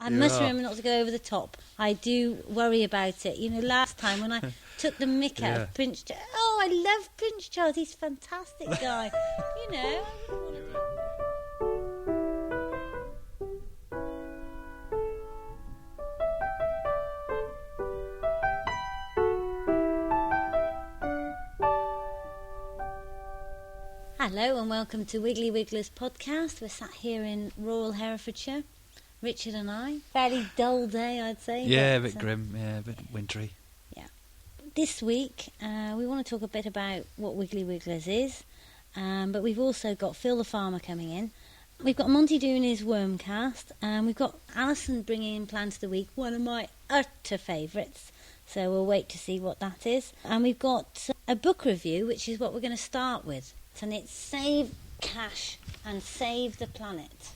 I must remember not to go over the top. I do worry about it. You know, last time when I took the mick out of Prince Charles. Oh, I love Prince Charles. He's a fantastic guy. You know. Hello and welcome to Wiggly Podcast. We're sat here in rural Herefordshire, Richard and I. Fairly dull day, I'd say. Yeah, but, a bit grim, a bit wintry. Yeah. This week, we want to talk a bit about what Wiggly Wigglers is, but we've also got Phil the Farmer coming in. We've got Monty doing his Wormcast, and we've got Alison bringing in Plans of the Week, one of my utter favourites. So we'll wait to see what that is. And we've got a book review, which is what we're going to start with. And it's Save Cash and Save the Planet.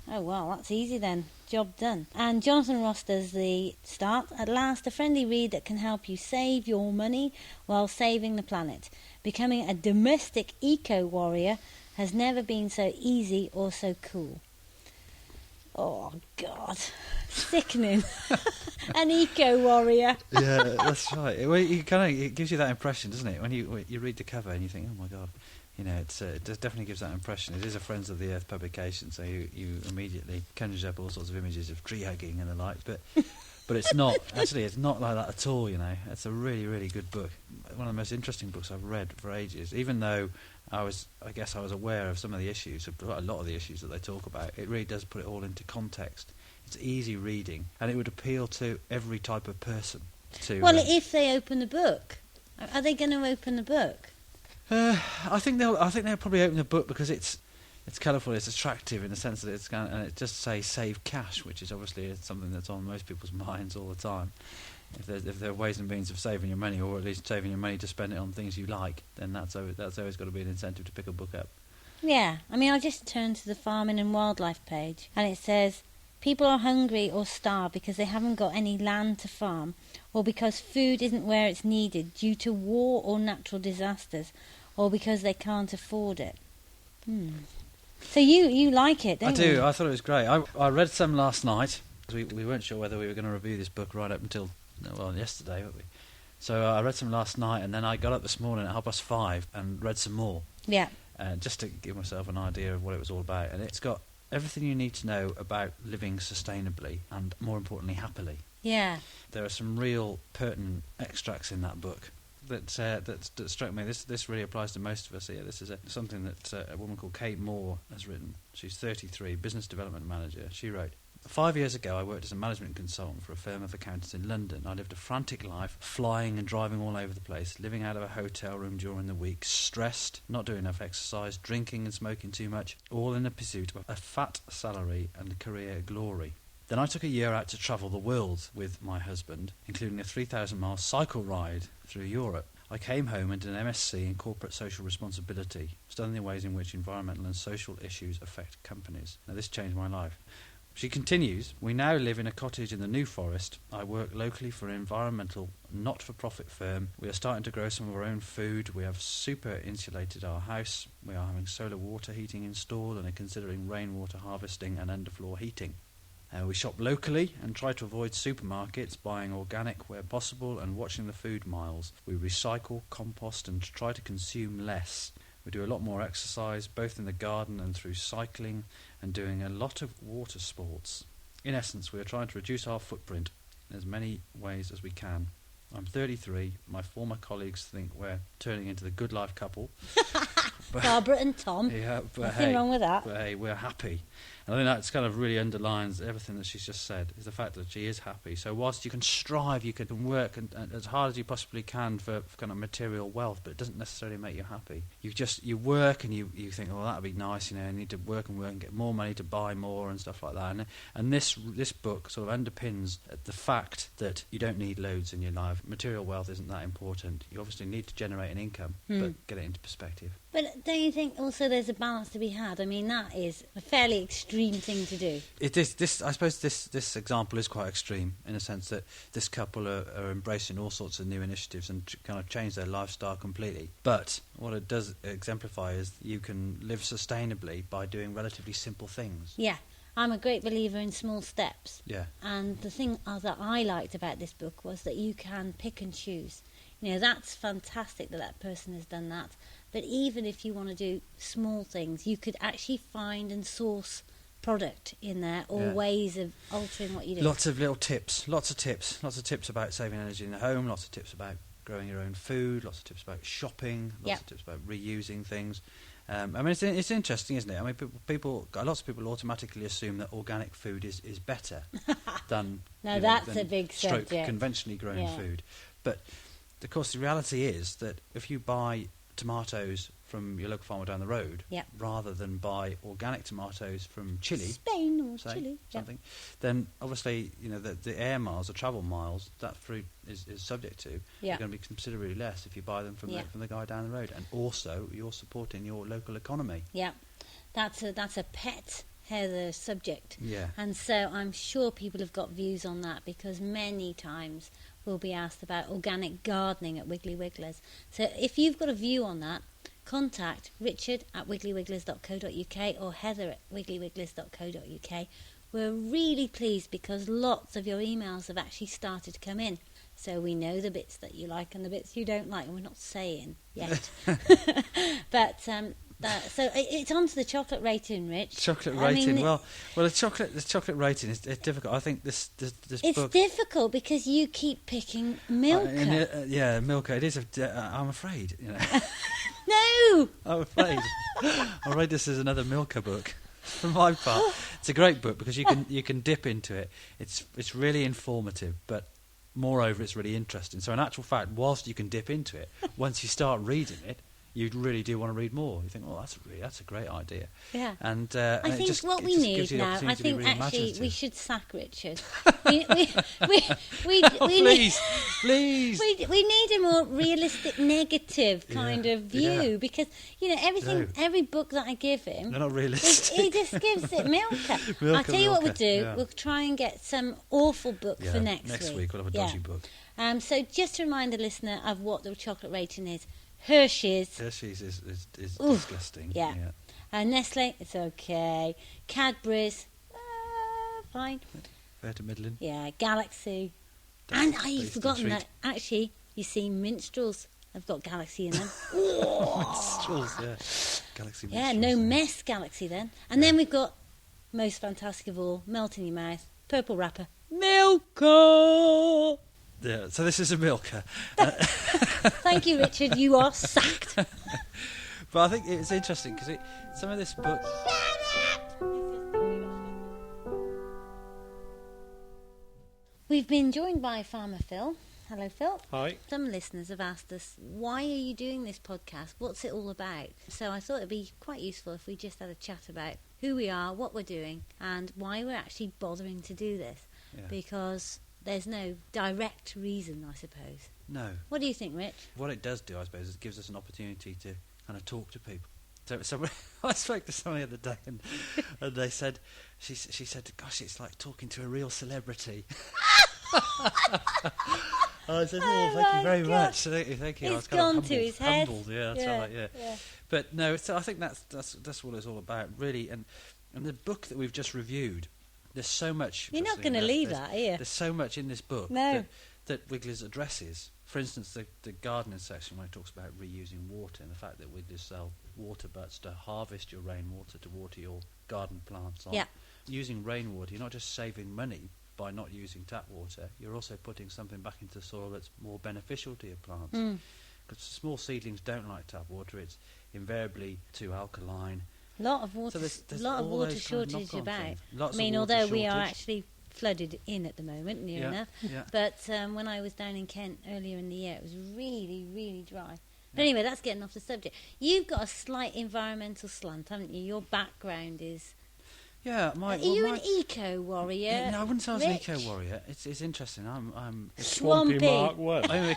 Oh, well, that's easy then. Job done. And Jonathan Ross does the start. At last, a friendly read that can help you save your money while saving the planet. Becoming a domestic eco-warrior has never been so easy or so cool. Oh, God. Sickening. An eco-warrior. Yeah, that's right. Well, it gives you that impression, doesn't it? When you read the cover and you think, oh, my God. You know, it definitely gives that impression. It is a Friends of the Earth publication, so you immediately conjure up all sorts of images of tree hugging and the like. But it's not. Actually, it's not like that at all, you know. It's a really, really good book. One of the most interesting books I've read for ages. Even though I guess I was aware of some of the issues, a lot of the issues that they talk about, it really does put it all into context. It's easy reading, and it would appeal to every type of person. Well, if they open the book. Are they going to open the book? I think they'll probably open the book because it's colourful, it's attractive in the sense that and it just says save cash, which is obviously something that's on most people's minds all the time. If there are ways and means of saving your money, or at least saving your money to spend it on things you like, then that's always got to be an incentive to pick a book up. Yeah, I mean, I just turned to the Farming and Wildlife page, and it says people are hungry or starved because they haven't got any land to farm, or because food isn't where it's needed due to war or natural disasters, or because they can't afford it. So you like it, don't you? I do. I thought it was great. I read some last night. We weren't sure whether we were going to review this book right up until, yesterday, weren't we? So I read some last night, and then I got up this morning at 5:30 and read some more. Yeah. Just to give myself an idea of what it was all about. And it's got everything you need to know about living sustainably and, more importantly, happily. Yeah. There are some real pertinent extracts in that book that struck me. This really applies to most of us here. This is something that a woman called Kate Moore has written. She's 33, business development manager. She wrote, 5 years ago I worked as a management consultant for a firm of accountants in London. I lived a frantic life, flying and driving all over the place, living out of a hotel room during the week, stressed, not doing enough exercise, drinking and smoking too much, all in the pursuit of a fat salary and career glory. Then I took a year out to travel the world with my husband, including a 3,000-mile cycle ride through Europe. I came home and did an MSc in corporate social responsibility, studying the ways in which environmental and social issues affect companies. Now, this changed my life. She continues, we now live in a cottage in the New Forest. I work locally for an environmental not-for-profit firm. We are starting to grow some of our own food. We have super insulated our house. We are having solar water heating installed and are considering rainwater harvesting and underfloor heating. We shop locally and try to avoid supermarkets, buying organic where possible and watching the food miles. We recycle, compost and try to consume less. We do a lot more exercise, both in the garden and through cycling, and doing a lot of water sports. In essence, we are trying to reduce our footprint in as many ways as we can. I'm 33. My former colleagues think we're turning into the good life couple. Barbara and Tom. Yeah, but nothing wrong with that. But hey, we're happy. And I think that kind of really underlines everything that she's just said, is the fact that she is happy. So whilst you can strive, you can work and as hard as you possibly can for kind of material wealth, but it doesn't necessarily make you happy. You work and you think, oh, that'd be nice, I need to work and get more money to buy more and stuff like that. And this book sort of underpins the fact that you don't need loads in your life. Material wealth isn't that important. You obviously need to generate an income, but get it into perspective. But don't you think also there's a balance to be had? I mean, that is a fairly extreme thing to do. It is. I suppose this example is quite extreme in the sense that this couple are embracing all sorts of new initiatives and kind of change their lifestyle completely. But what it does exemplify is you can live sustainably by doing relatively simple things. Yeah. I'm a great believer in small steps. Yeah. And the thing that I liked about this book was that you can pick and choose. You know, that's fantastic that person has done that. But even if you want to do small things, you could actually find and source product in there, or ways of altering what you do. Lots of little tips, lots of tips about saving energy in the home, lots of tips about growing your own food, lots of tips about shopping, lots of tips about reusing things. I mean, it's interesting, isn't it? I mean, lots of people automatically assume that organic food is better than that's a big subject. Conventionally grown food. But of course, the reality is that if you buy tomatoes from your local farmer down the road, rather than buy organic tomatoes from Chile, Spain or Chile, something, then obviously the air miles, the travel miles that fruit is subject to are going to be considerably less if you buy them from the guy down the road, and also you're supporting your local economy. Yeah, that's a pet Heather subject. Yeah, and so I'm sure people have got views on that, because many times we'll be asked about organic gardening at Wiggly Wigglers. So if you've got a view on that, contact Richard at wigglyWigglers.co.uk or Heather at wigglyWigglers.co.uk. We're really pleased because lots of your emails have actually started to come in. So we know the bits that you like and the bits you don't like, and we're not saying yet. But so it's on to the chocolate rating, Rich. Chocolate rating. Mean, well, the chocolate rating is difficult. I think this it's book. It's difficult because you keep picking Milka. Milka. It is. I'm afraid. No. I'm afraid. I'll read this as another Milka book. For my part, it's a great book because you can dip into it. It's really informative, but moreover, it's really interesting. So in actual fact, whilst you can dip into it, once you start reading it, you really do want to read more. You think, well, that's a great idea. Yeah. And I think what we need now, I think actually we should sack Richard. we please. We need a more realistic, negative kind of view, because every book that I give him, they're not realistic. He just gives it Milka. I'll tell you what we'll do. Yeah. We'll try and get some awful book for next week. Next week we'll have a dodgy book. So just to remind the listener of what the chocolate rating is. Hershey's is disgusting. Yeah. Nestle, it's okay. Cadbury's, fine. Fair to middling. Yeah. Galaxy. And I've forgotten that actually, you see, Minstrels have got Galaxy in them. Minstrels, yeah. Galaxy Minstrels. Yeah, no mess Galaxy then. And then we've got, most fantastic of all, melt in your mouth, purple wrapper, Milka. Yeah, so this is a Milka. Thank you, Richard. You are sacked. But I think it's interesting because some of this book. We've been joined by Farmer Phil. Hello, Phil. Hi. Some listeners have asked us, why are you doing this podcast? What's it all about? So I thought it'd be quite useful if we just had a chat about who we are, what we're doing, and why we're actually bothering to do this. Yeah. Because there's no direct reason, I suppose. No. What do you think, Rich? What it does do, I suppose, is it gives us an opportunity to kind of talk to people. So I spoke to somebody the other day, and they said, she said, gosh, it's like talking to a real celebrity. I said, thank you very much. Thank you. It's gone to his head. Humbled, yeah, that's right, yeah. But no, so I think that's what it's all about, really. And the book that we've just reviewed, there's so much. You're not going to leave that, are you? There's so much in this book that Wiggly's addresses. For instance, the gardening section, when it talks about reusing water and the fact that Wiggly's sell water butts to harvest your rainwater to water your garden plants on. Yeah. Using rainwater, you're not just saving money by not using tap water, you're also putting something back into the soil that's more beneficial to your plants. Because small seedlings don't like tap water, it's invariably too alkaline. A lot of water, there's a lot of water shortage about. I mean, although we are actually flooded in at the moment, near enough. Yeah. But when I was down in Kent earlier in the year, it was really, really dry. But anyway, that's getting off the subject. You've got a slight environmental slant, haven't you? Your background is... Yeah, are you an eco warrior? Yeah, no, I wouldn't say I was an eco warrior. It's interesting. I'm Swampy Mark 1. I'm a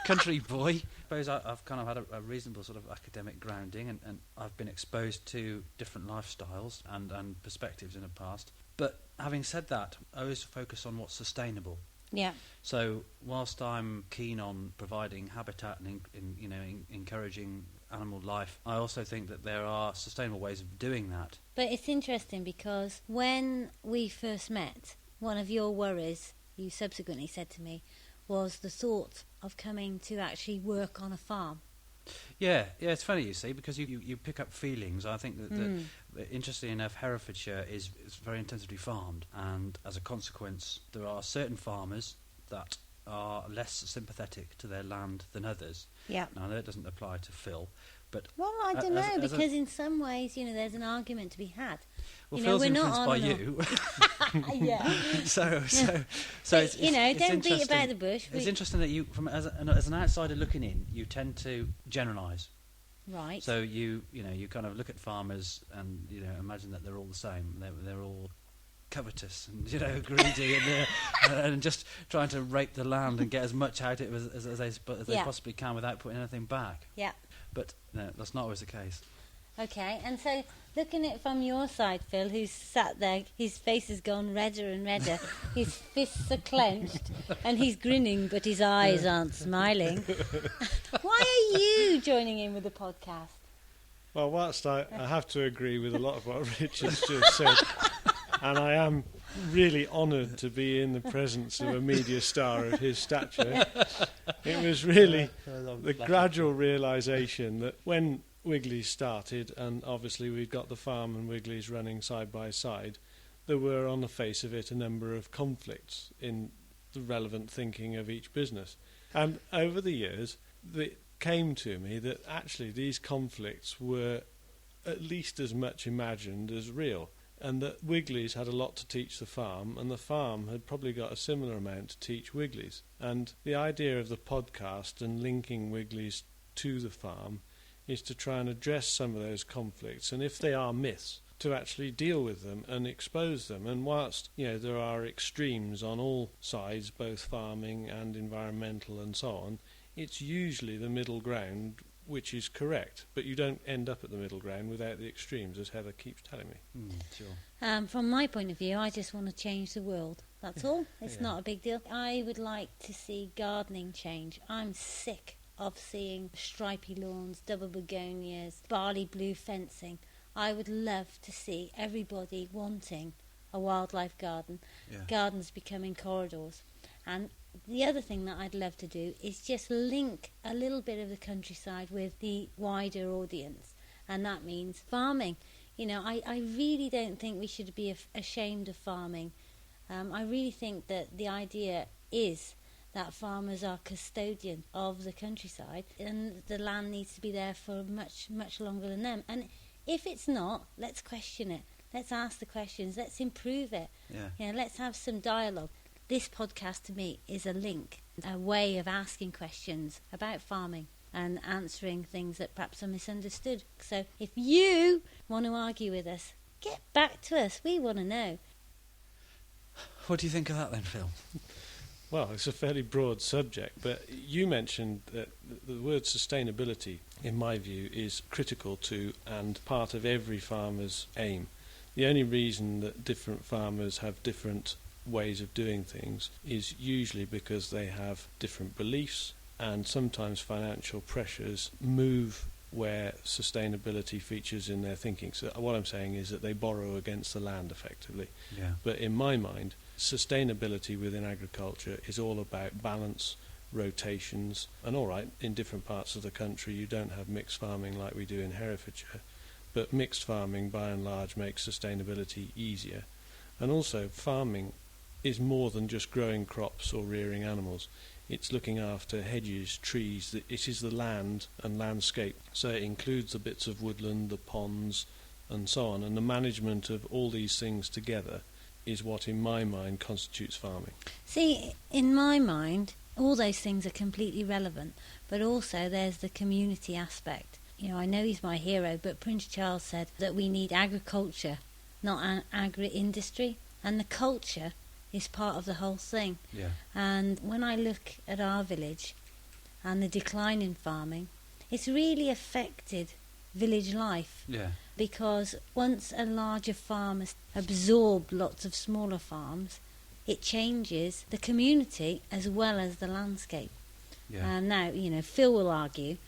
country boy. I suppose I've kind of had a reasonable sort of academic grounding, and I've been exposed to different lifestyles and perspectives in the past. But having said that, I always focus on what's sustainable. Yeah. So whilst I'm keen on providing habitat and encouraging animal life. I also think that there are sustainable ways of doing that. But it's interesting because when we first met, one of your worries, you subsequently said to me, was the thought of coming to actually work on a farm. Yeah, it's funny, you see, because you pick up feelings. I think that interestingly enough, Herefordshire is very intensively farmed, and as a consequence, there are certain farmers that are less sympathetic to their land than others. Yeah. Now, I know it doesn't apply to Phil, but... Well, I don't know, because in some ways, there's an argument to be had. Well, Phil's influenced by you. Yeah. So but, don't beat about the bush. It's interesting that you, as an outsider looking in, you tend to generalise. Right. So you kind of look at farmers and imagine that they're all the same. They're all covetous and greedy and just trying to rape the land and get as much out of it as they possibly can without putting anything back. Yeah. But no, that's not always the case. Okay, and so looking at it from your side, Phil, who's sat there, his face has gone redder and redder, his fists are clenched, and he's grinning, but his eyes aren't smiling. Why are you joining in with the podcast? Well, whilst I have to agree with a lot of what Richard's just said, and I am really honoured to be in the presence of a media star of his stature, it was really the gradual realisation that when Wiggly started, and obviously we've got the farm and Wiggly's running side by side, there were on the face of it a number of conflicts in the relevant thinking of each business. And over the years, it came to me that actually these conflicts were at least as much imagined as real, and that Wiggly's had a lot to teach the farm, and the farm had probably got a similar amount to teach Wiggly's. And the idea of the podcast and linking Wiggly's to the farm is to try and address some of those conflicts, and if they are myths, to actually deal with them and expose them. And whilst there are extremes on all sides, both farming and environmental and so on, it's usually the middle ground which is correct, but you don't end up at the middle ground without the extremes, as Heather keeps telling me. Sure. From my point of view, I just want to change the world. That's all. It's not a big deal. I would like to see gardening change. I'm sick of seeing stripy lawns, double begonias, barley blue fencing. I would love to see everybody wanting a wildlife garden, gardens becoming corridors. And the other thing that I'd love to do is just link a little bit of the countryside with the wider audience, and that means farming. I really don't think we should be ashamed of farming. I really think that the idea is that farmers are custodian of the countryside, and the land needs to be there for much, much longer than them. And if it's not, let's question it. Let's ask the questions. Let's improve it. Let's have some dialogue. This podcast to me is a link, a way of asking questions about farming and answering things that perhaps are misunderstood. So if you want to argue with us, get back to us. We want to know. What do you think of that then, Phil? Well, it's a fairly broad subject, but you mentioned that the word sustainability, in my view, is critical to and part of every farmer's aim. The only reason that different farmers have different ways of doing things is usually because they have different beliefs, and sometimes financial pressures move where sustainability features in their thinking. So what I'm saying is that they borrow against the land effectively. But in my mind, sustainability within agriculture is all about balance, rotations, and all right, in different parts of the country you don't have mixed farming like we do in Herefordshire, but mixed farming by and large makes sustainability easier. And also farming is more than just growing crops or rearing animals. It's looking after hedges, trees. It is the land and landscape. So it includes the bits of woodland, the ponds, and so on. And the management of all these things together is what, in my mind, constitutes farming. See, in my mind, all those things are completely relevant, but also there's the community aspect. I know he's my hero, but Prince Charles said that we need agriculture, not an agri-industry, and the culture is part of the whole thing. And when I look at our village and the decline in farming, it's really affected village life. Because once a larger farm has absorbed lots of smaller farms, it changes the community as well as the landscape. Now, Phil will argue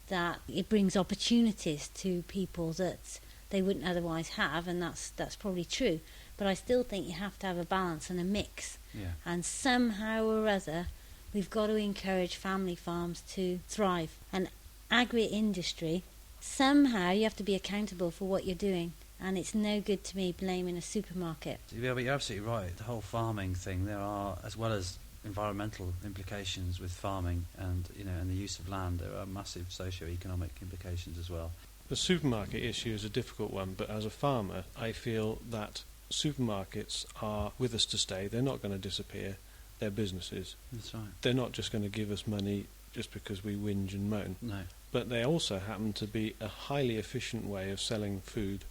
that it brings opportunities to people that they wouldn't otherwise have, and that's probably true. But I still think you have to have a balance and a mix. Yeah. And somehow or other, we've got to encourage family farms to thrive. And agri-industry, somehow you have to be accountable for what you're doing. And it's no good to me blaming a supermarket. Yeah, but you're absolutely right. The whole farming thing, there are, as well as environmental implications with farming and and the use of land, there are massive socio-economic implications as well. The supermarket issue is a difficult one, but as a farmer, I feel that supermarkets are with us to stay. They're not going to disappear. They're businesses. That's right. They're not just going to give us money just because we whinge and moan. No. But they also happen to be a highly efficient way of selling food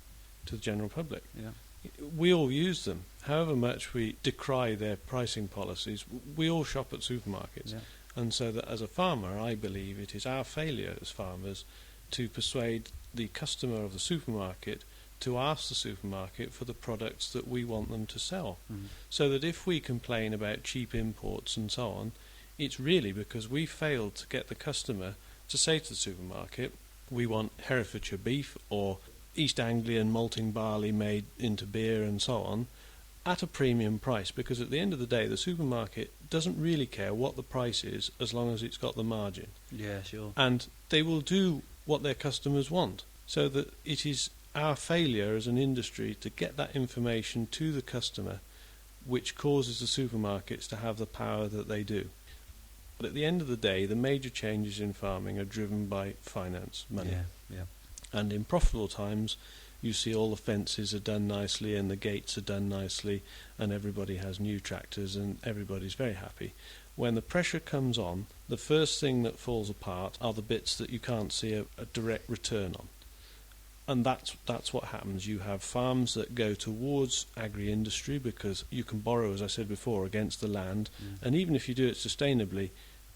to the general public. Yeah. We all use them. However much we decry their pricing policies, we all shop at supermarkets. Yeah. And so that as a farmer, I believe it is our failure as farmers to persuade the customer of the supermarket to ask the supermarket for the products that we want them to sell. Mm. So that if we complain about cheap imports and so on, it's really because we failed to get the customer to say to the supermarket, we want Herefordshire beef or East Anglian malting barley made into beer and so on, at a premium price, because at the end of the day the supermarket doesn't really care what the price is as long as it's got the margin. Yeah, sure. And they will do what their customers want. So that it is our failure as an industry to get that information to the customer which causes the supermarkets to have the power that they do. But at the end of the day, the major changes in farming are driven by finance, money. Yeah. And in profitable times, you see all the fences are done nicely and the gates are done nicely and everybody has new tractors and everybody's very happy. When the pressure comes on, the first thing that falls apart are the bits that you can't see a direct return on. And that's what happens. You have farms that go towards agri-industry because you can borrow, as I said before, against the land. And even if you do it sustainably,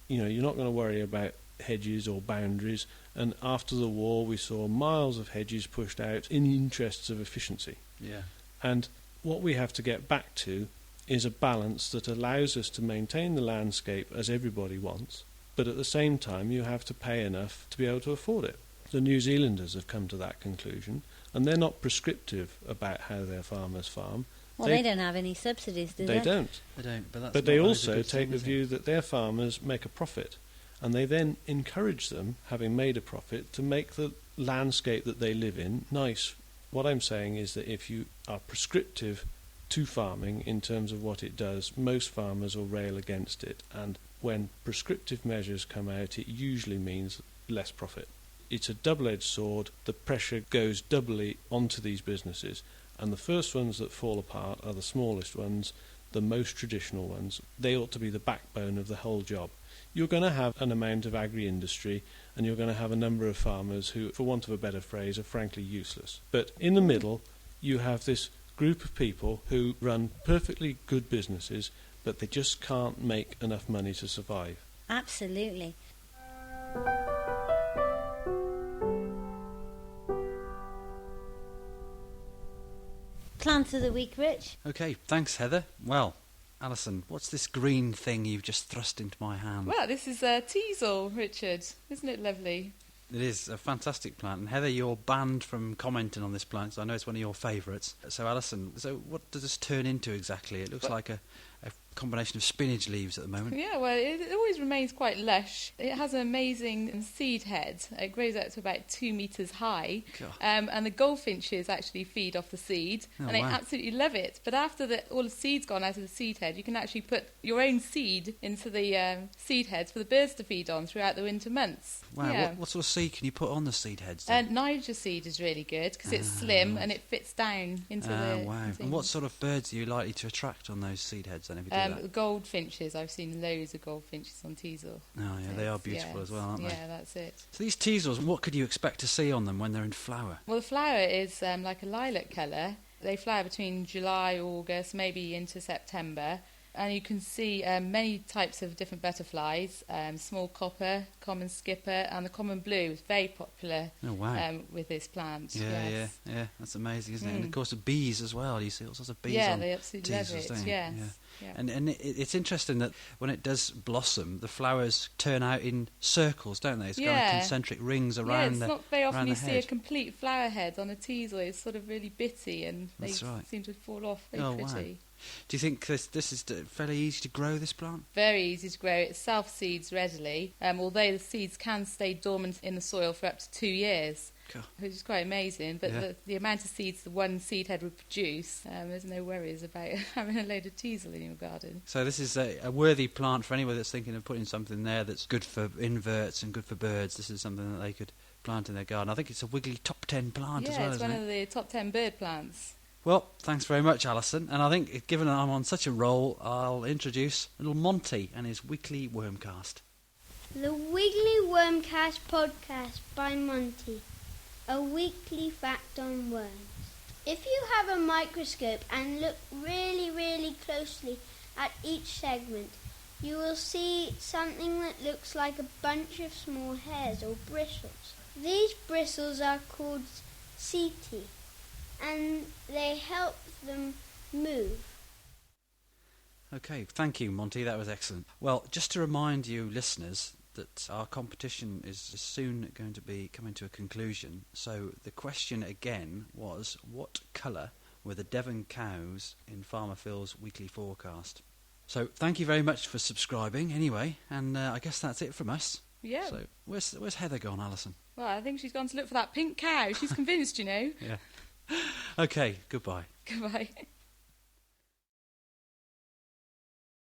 you're not going to worry about hedges or boundaries. And after the war, we saw miles of hedges pushed out in the interests of efficiency. Yeah. And what we have to get back to is a balance that allows us to maintain the landscape as everybody wants, but at the same time you have to pay enough to be able to afford it. The New Zealanders have come to that conclusion, and they're not prescriptive about how their farmers farm. Well, they don't have any subsidies, do they? They don't. They don't, but that's But they not always a also good take thing, the is it? view that their farmers make a profit, and they then encourage them, having made a profit, to make the landscape that they live in nice. What I'm saying is that if you are prescriptive to farming in terms of what it does, most farmers will rail against it, and when prescriptive measures come out, it usually means less profit. It's a double-edged sword. The pressure goes doubly onto these businesses, and the first ones that fall apart are the smallest ones, the most traditional ones. They ought to be the backbone of the whole job. You're going to have an amount of agri-industry, and you're going to have a number of farmers who, for want of a better phrase, are frankly useless. But in the middle, you have this group of people who run perfectly good businesses, but they just can't make enough money to survive. Absolutely. Plant of the week, Rich. Okay, thanks, Heather. Well, Alison, what's this green thing you've just thrust into my hand? Well, this is teasel, Richard. Isn't it lovely? It is a fantastic plant. And Heather, you're banned from commenting on this plant, so I know it's one of your favourites. So, Alison, what does this turn into exactly? It looks like a combination of spinach leaves at the moment. Yeah, well, it always remains quite lush. It has an amazing seed head. It grows up to about 2 metres high. And the goldfinches actually feed off the seed, and they absolutely love it. But after all the seed's gone out of the seed head, you can actually put your own seed into the seed heads for the birds to feed on throughout the winter months. Wow, yeah. What sort of seed can you put on the seed heads then? Niger seed is really good because it's slim and it fits down into the... Wow. And what sort of birds are you likely to attract on those seed heads then if you do that? Goldfinches. I've seen loads of goldfinches on teasel. Oh, yeah, they are beautiful as well, aren't they? Yeah, that's it. So these teasels, what could you expect to see on them when they're in flower? Well, the flower is like a lilac colour. They flower between July, August, maybe into September. And you can see many types of different butterflies, small copper, common skipper, and the common blue is very popular with this plant. Yeah, that's amazing, isn't it? And of course the bees as well, you see all sorts of bees on they absolutely love teasers, it, don't you? yes. Yeah. And it's interesting that when it does blossom, the flowers turn out in circles, don't they? It's kind of concentric rings around it's not very often you see a head. complete flower head on a teasel. It's sort of really bitty and they seem to fall off very pretty. Wow. Do you think this is fairly easy to grow, this plant? Very easy to grow. It self-seeds readily, although the seeds can stay dormant in the soil for up to 2 years, which is quite amazing. But the amount of seeds the one seed head would produce, there's no worries about having a load of teasel in your garden. So this is a worthy plant for anyone that's thinking of putting something there that's good for inverts and good for birds. This is something that they could plant in their garden. I think it's a Wiggly top 10 plant as well, it's isn't one of the top 10 bird plants. Well, thanks very much, Alison. And I think, given that I'm on such a roll, I'll introduce little Monty and his weekly wormcast. The Wiggly Wormcast podcast by Monty, a weekly fact on worms. If you have a microscope and look really, really closely at each segment, you will see something that looks like a bunch of small hairs or bristles. These bristles are called setae, and they help them move. Okay, thank you, Monty. That was excellent. Well, just to remind you, listeners, that our competition is soon going to be coming to a conclusion. So the question again was, what colour were the Devon cows in Farmer Phil's weekly forecast? So thank you very much for subscribing anyway, and I guess that's it from us. Yeah. So where's Heather gone, Alison? Well, I think she's gone to look for that pink cow. She's convinced, you know. Yeah. Okay, goodbye. Goodbye.